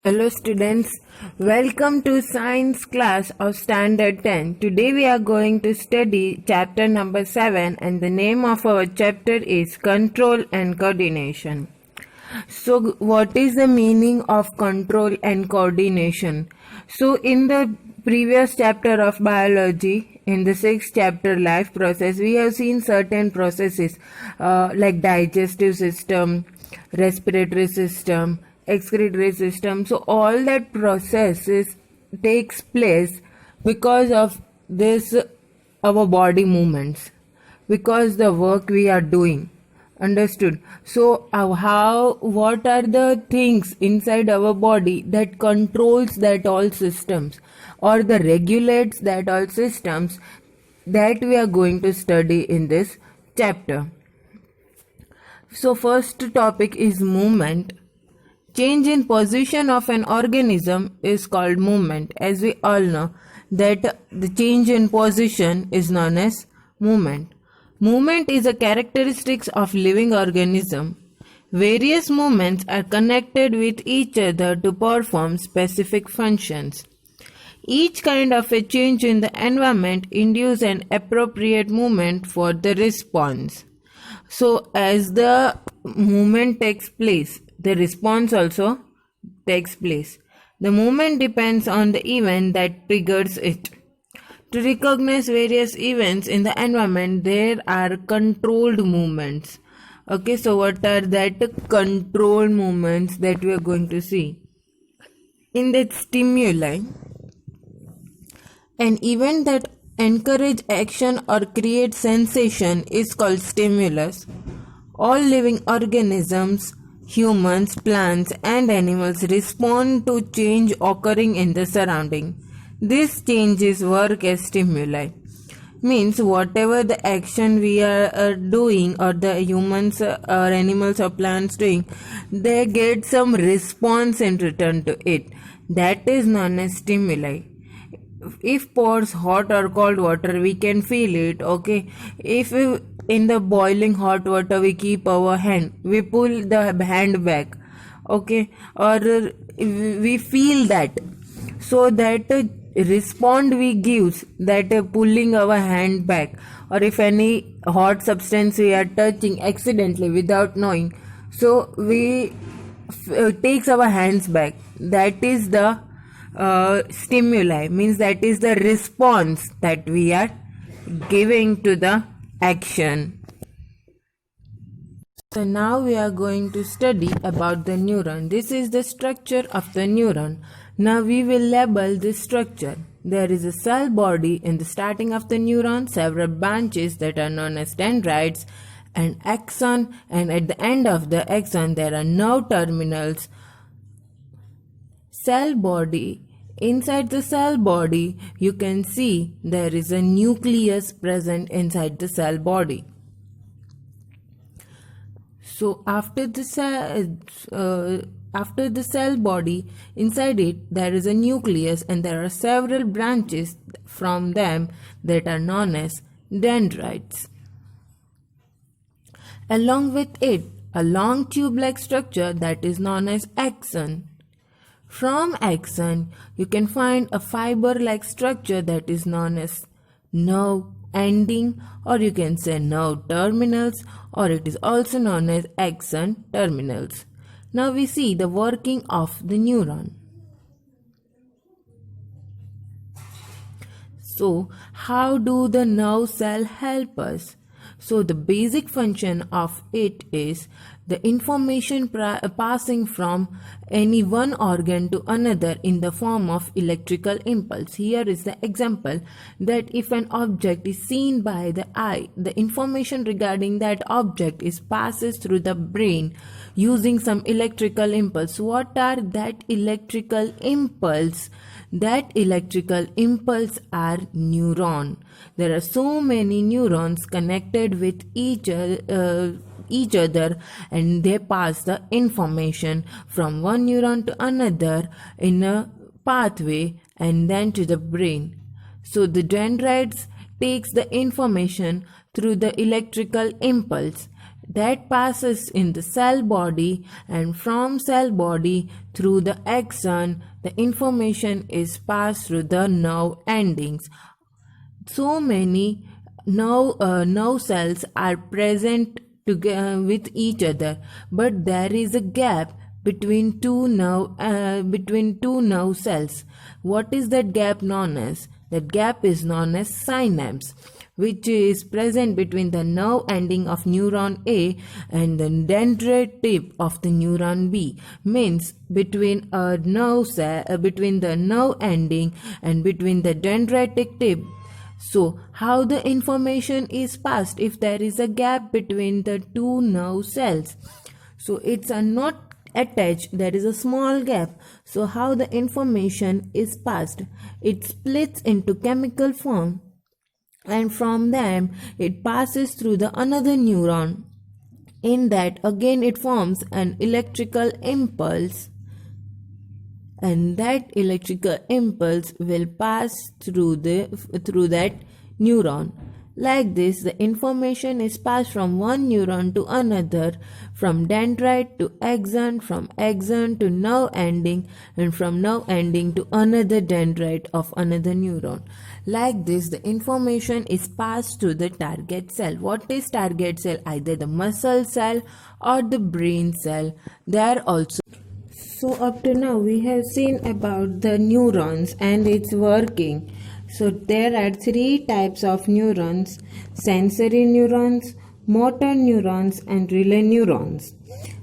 Hello students, welcome to science class of standard 10. Today we are going to study chapter number 7 and the name of our chapter is control and coordination. So what is the meaning of control and coordination? So in the previous chapter of biology, in the 6th chapter life process, we have seen certain processes like digestive system, respiratory system, excretory system. So all that processes takes place because of this our body movements, because the work we are doing. Understood? So what are the things inside our body that controls that all systems or the regulates that all systems that we are going to study in this chapter. So first topic is movement. Change in position of an organism is called movement. As we all know that the change in position is known as movement. Movement is a characteristic of living organism. Various movements are connected with each other to perform specific functions. Each kind of a change in the environment induces an appropriate movement for the response. So as the movement takes place, the response also takes place. The movement depends on the event that triggers it. To recognize various events in the environment, there are controlled movements. Okay, so what are that controlled movements that we are going to see? In that stimuli, an event that encourages action or creates sensation is called stimulus. All living organisms, humans, plants, and animals respond to change occurring in the surrounding. These changes work as stimuli. Means whatever the action we are doing, or the humans or animals or plants doing, they get some response in return to it. That is known as stimuli. If pours hot or cold water, we can feel it. Okay, if in the boiling hot water we keep our hand, we pull the hand back. Okay, or we feel that. So that respond we gives, that pulling our hand back, or if any hot substance we are touching accidentally without knowing, so we takes our hands back. That is the stimuli, means that is the response that we are giving to the action. So now we are going to study about the neuron. This is the structure of the neuron. Now we will label this structure. There is a cell body in the starting of the neuron, several branches that are known as dendrites, an axon, and at the end of the axon there are nerve terminals. Cell body. Inside the cell body, you can see there is a nucleus present inside the cell body. So after the cell body, inside it there is a nucleus, and there are several branches from them that are known as dendrites. Along with it, a long tube-like structure that is known as axon. From axon, you can find a fiber-like structure that is known as nerve ending, or you can say nerve terminals, or it is also known as axon terminals. Now we see the working of the neuron. So how do the nerve cell help us? So the basic function of it is the information passing from any one organ to another in the form of electrical impulse. Here is the example that if an object is seen by the eye, the information regarding that object is passes through the brain using some electrical impulse. What are that electrical impulse? That electrical impulse are neuron. There are so many neurons connected with each other, and they pass the information from one neuron to another in a pathway and then to the brain. So the dendrites takes the information through the electrical impulse. that passes in the cell body, and from cell body through the axon the information is passed through the nerve endings. So many nerve cells are present together with each other, but there is a gap between two nerve cells. What is that gap known as? That gap is known as synapse, which is present between the nerve ending of neuron A and the dendrite tip of the neuron B. Means between a nerve cell, between the nerve ending and between the dendritic tip. So, how the information is passed if there is a gap between the two nerve cells? So, it's not attached, there is a small gap. So, how the information is passed? It splits into chemical form, and from them it passes through the another neuron. In that again it forms an electrical impulse, and that electrical impulse will pass through that neuron. Like this, the information is passed from one neuron to another, from dendrite to axon, from axon to nerve ending, and from nerve ending to another dendrite of another neuron. Like this, the information is passed to the target cell. What is target cell? Either the muscle cell or the brain cell. They are also. So up to now we have seen about the neurons and its working. So there are three types of neurons: sensory neurons, motor neurons, and relay neurons.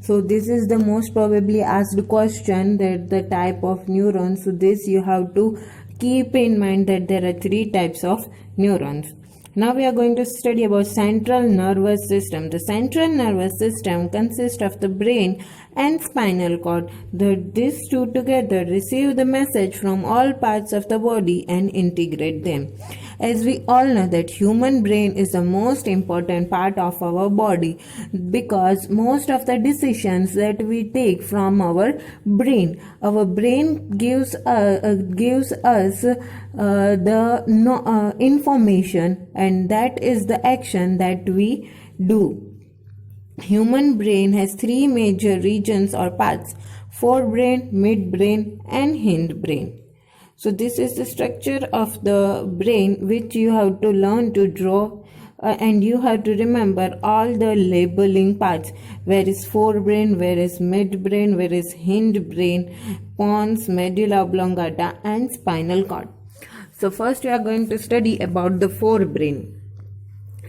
So this is the most probably asked question, that the type of neurons. So this you have to keep in mind that there are three types of neurons. Now we are going to study about central nervous system. The central nervous system consists of the brain and spinal cord. These two together receive the message from all parts of the body and integrate them. As we all know that human brain is the most important part of our body, because most of the decisions that we take from our brain gives us the information, and that is the action that we do. Human brain has three major regions or parts: forebrain, midbrain, and hindbrain. So this is the structure of the brain which you have to learn to draw, and you have to remember all the labeling parts. Where is forebrain, where is midbrain, where is hindbrain, pons, medulla oblongata, and spinal cord. So first we are going to study about the forebrain.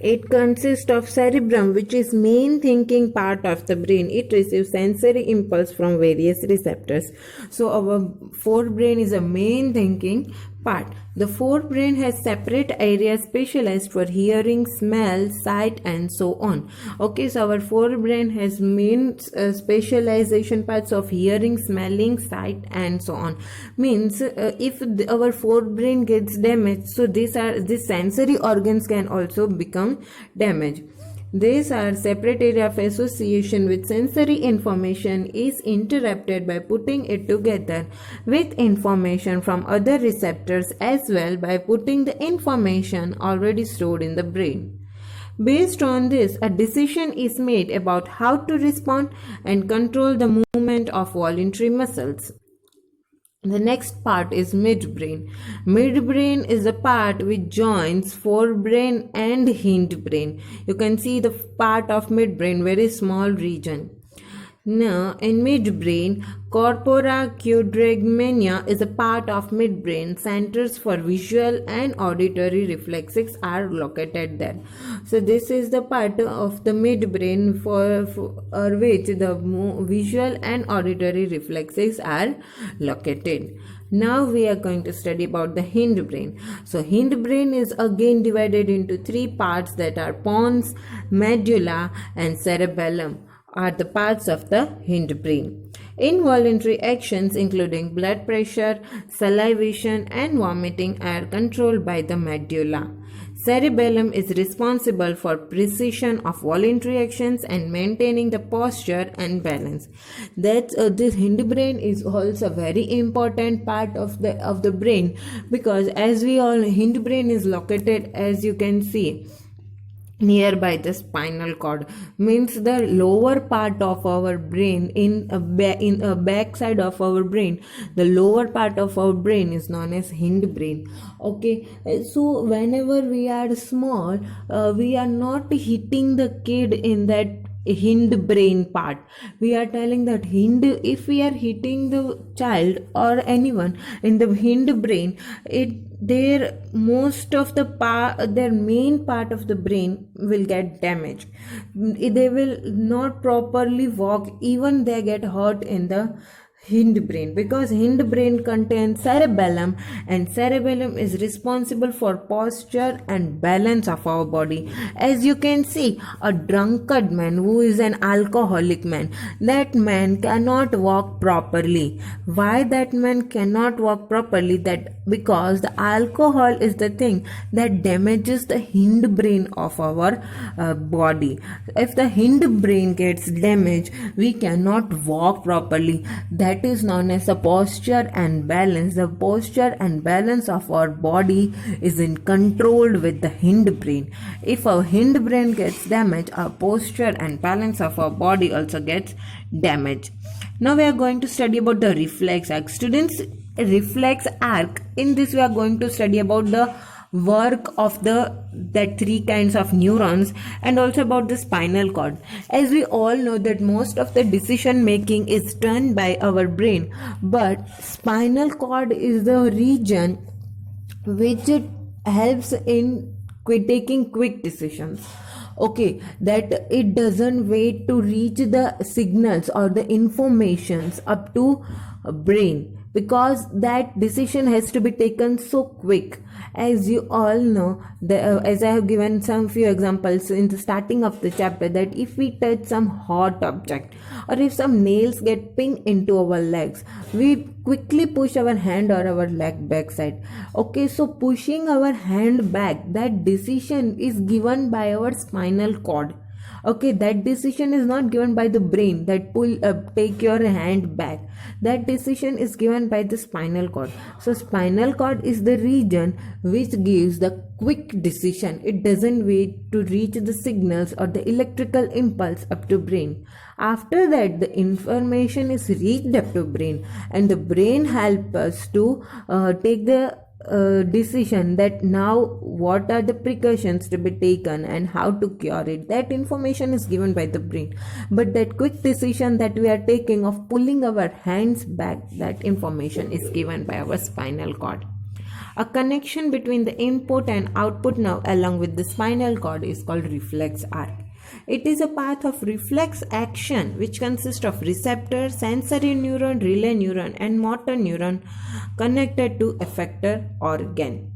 It consists of cerebrum, which is main thinking part of the brain. It receives sensory impulse from various receptors. So our forebrain is a main thinking part. The forebrain has separate areas specialized for hearing, smell, sight, and so on. Okay, so our forebrain has main specialization parts of hearing, smelling, sight, and so on. Means if our forebrain gets damaged, so these sensory organs can also become damaged. These are separate area of association with sensory information is interrupted by putting it together with information from other receptors, as well by putting the information already stored in the brain. Based on this, a decision is made about how to respond and control the movement of voluntary muscles. The next part is midbrain. Midbrain is the part which joins forebrain and hindbrain. You can see the part of midbrain, very small region. Now, in midbrain, corpora quadrigemina is a part of midbrain. Centers for visual and auditory reflexes are located there. So, this is the part of the midbrain for which the visual and auditory reflexes are located. Now we are going to study about the hindbrain. So hindbrain is again divided into three parts, that are pons, medulla, and cerebellum are the parts of the hindbrain. Involuntary actions including blood pressure, salivation, and vomiting are controlled by the medulla. Cerebellum is responsible for precision of voluntary actions and maintaining the posture and balance. This hindbrain is also a very important part of the brain, because as we all, hindbrain is located, as you can see, nearby the spinal cord, means the lower part of our brain, in a back side of our brain, the lower part of our brain is known as hind brain. Okay, so whenever we are small, we are not hitting the kid in that hind brain part. We are telling that hind, if we are hitting the child or anyone in the hind brain, it their most of the their main part of the brain will get damaged. They will not properly walk, even they get hurt in the hind brain, because hind brain contains cerebellum, and cerebellum is responsible for posture and balance of our body. As you can see, a drunkard man who is an alcoholic man, that man cannot walk properly. Why that man cannot walk properly? That because the alcohol is the thing that damages the hind brain of our body. If the hind brain gets damaged, we cannot walk properly. That is known as a posture and balance. The posture and balance of our body is in control with the hind brain. If our hind brain gets damaged, our posture and balance of our body also gets damaged. Now we are going to study about the reflex arc. Students, reflex arc, in this we are going to study about the work of that three kinds of neurons, and also about the spinal cord. As we all know that most of the decision making is done by our brain, but spinal cord is the region which it helps in taking quick decisions. Okay, that it doesn't wait to reach the signals or the informations up to brain, because that decision has to be taken so quick. As you all know, as I have given some few examples in the starting of the chapter, that if we touch some hot object, or if some nails get pinned into our legs, we quickly push our hand or our leg backside. Okay, so pushing our hand back, that decision is given by our spinal cord. Okay, that decision is not given by the brain, that take your hand back. That decision is given by the spinal cord. So spinal cord is the region which gives the quick decision. It doesn't wait to reach the signals or the electrical impulse up to brain. After that, the information is reached up to brain, and the brain helps us to take the decision that now what are the precautions to be taken and how to cure it. That information is given by the brain, but that quick decision that we are taking of pulling our hands back, that information is given by our spinal cord. A connection between the input and output nerve along with the spinal cord is called reflex arc. It is a path of reflex action which consists of receptor, sensory neuron, relay neuron, and motor neuron connected to effector organ.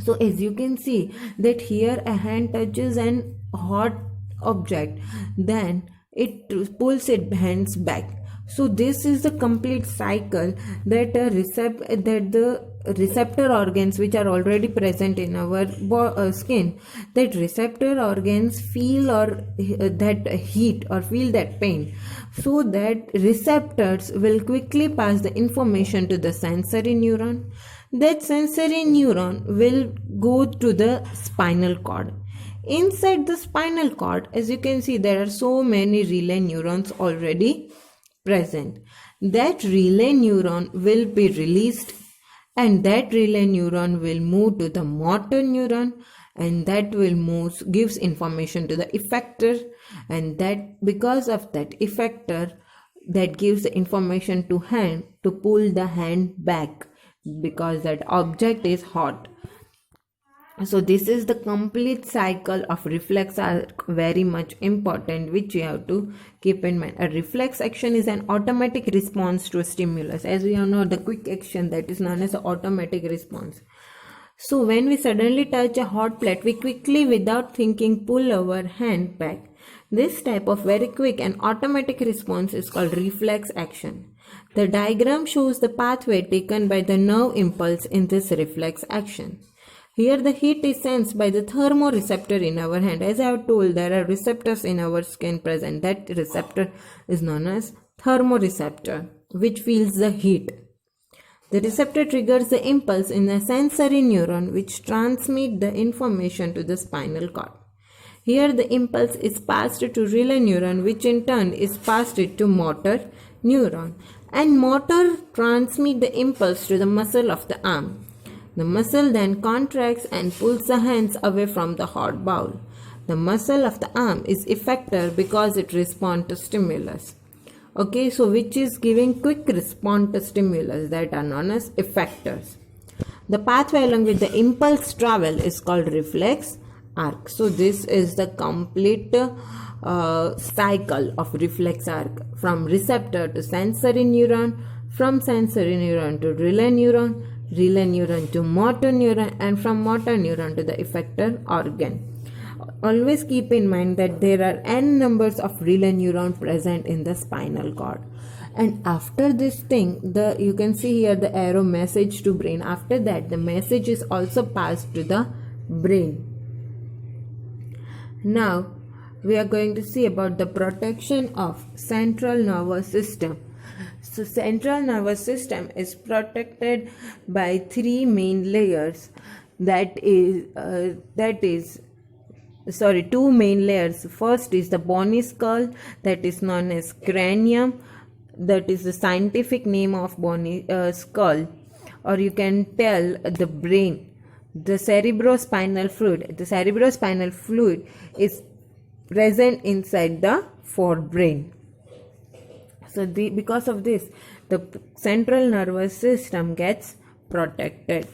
So as you can see that here a hand touches an hot object, then it pulls its hands back. So this is the complete cycle that the receptor organs which are already present in our skin, that receptor organs feel or that heat or feel that pain, so that receptors will quickly pass the information to the sensory neuron. That sensory neuron will go to the spinal cord. Inside the spinal cord, as you can see, there are so many relay neurons already present. That relay neuron will be released, and that relay neuron will move to the motor neuron, and that will gives information to the effector, and that because of that effector, that gives the information to hand to pull the hand back because that object is hot. So this is the complete cycle of reflex arc, very much important, which you have to keep in mind. A reflex action is an automatic response to a stimulus. As we all know, the quick action, that is known as an automatic response. So when we suddenly touch a hot plate, we quickly, without thinking, pull our hand back. This type of very quick and automatic response is called reflex action. The diagram shows the pathway taken by the nerve impulse in this reflex action. Here the heat is sensed by the thermoreceptor in our hand. As I have told, there are receptors in our skin present. That receptor is known as thermoreceptor, which feels the heat. The receptor triggers the impulse in the sensory neuron, which transmit the information to the spinal cord. Here the impulse is passed to relay neuron, which in turn is passed to motor neuron, and motor transmit the impulse to the muscle of the arm. The muscle then contracts and pulls the hands away from the hot bowl. The muscle of the arm is effector because it responds to stimulus. Okay, so which is giving quick response to stimulus, that are known as effectors. The pathway along with the impulse travel is called reflex arc. So this is the complete cycle of reflex arc, from receptor to sensory neuron, from sensory neuron to relay neuron to motor neuron, and from motor neuron to the effector organ. Always keep in mind that there are n numbers of relay neuron present in the spinal cord. And after this thing, you can see here the arrow message to brain. After that, the message is also passed to the brain. Now, we are going to see about the protection of central nervous system. So, central nervous system is protected by three main layers. Two main layers. First is the bony skull, that is known as cranium. That is the scientific name of bony skull, or you can tell the brain. The cerebrospinal fluid. The cerebrospinal fluid is present inside the forebrain. So because of this, the central nervous system gets protected.